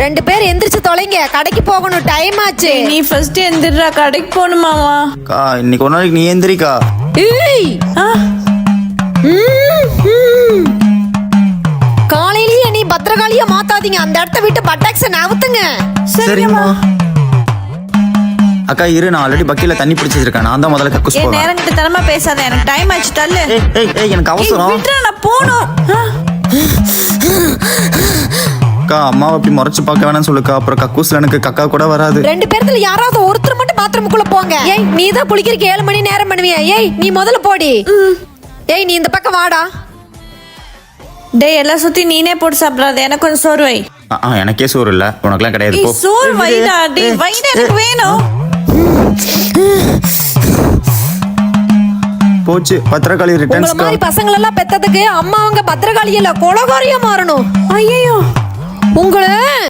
ரெண்டு பேர் எந்திரிச்சு தொலைங்க, கடைக்கு போகணும், டைம் ஆச்சு. நீ ஃபர்ஸ்ட் எந்திரா, கடைக்கு போகணுமாமா. அக்கா இன்னைக்கு ஒரு நாளைக்கு நீ எந்திரிக்கா. ஏய் காலையிலேயே நீ பத்திரகாளியா மாத்தாதீங்க, அந்த இடத்த விட்டு பட்டாக்ஸ நவுத்துங்க. சரிம்மா. அக்கா இரு, நான் ஆல்ரெடி பக்கில தண்ணி பிடிச்சி வச்சிருக்கேன். நான் தான் முதல்ல கக்கூஸ் போறேன். நேரம் கிட்ட தரமா பேசாத, எனக்கு டைம் ஆச்சு, தள்ளு. ஏய் எனக்கு அவசரம். விட்றா, நான் போணும். அக்கா அம்மாவை அப்படி முறைச்சு பார்க்க வேணாம்னு சொல்லுக்கா, அப்புறம் கக்கூஸ்ல எனக்கு கக்கா கூட வராது. ரெண்டு பேர்த்துல யாராவது ஒருத்தர் மட்டும் பாத்ரூமுக்குள்ள போங்க. ஏய் நீ தான் குளிக்கிறதுக்கு 7 மணி நேரம் பண்ணுவியா? ஏய் நீ முதல்ல போடி. ஏய் நீ இந்த பக்கம் வாடா. டேய் எல்லாம் சுத்தி நீனே போட்டு சாப்பிடாத, எனக்கு கொஞ்சம் சோறு வை. எனக்கே சோறு இல்ல, உனக்குலாம் கிடையாது. போ சோறு வைடா. டேய் வைடா, எனக்கு வேணும். போச்சு பத்திரகாளி உங்கள ரிட்டர்ன்ஸ். மாதிரி பசங்க எல்லாம் பெத்ததுக்கு அம்மா அவங்க பத்திரகாளி இல்ல கொலகாரியா மாறணும். ஐயோ உங்களை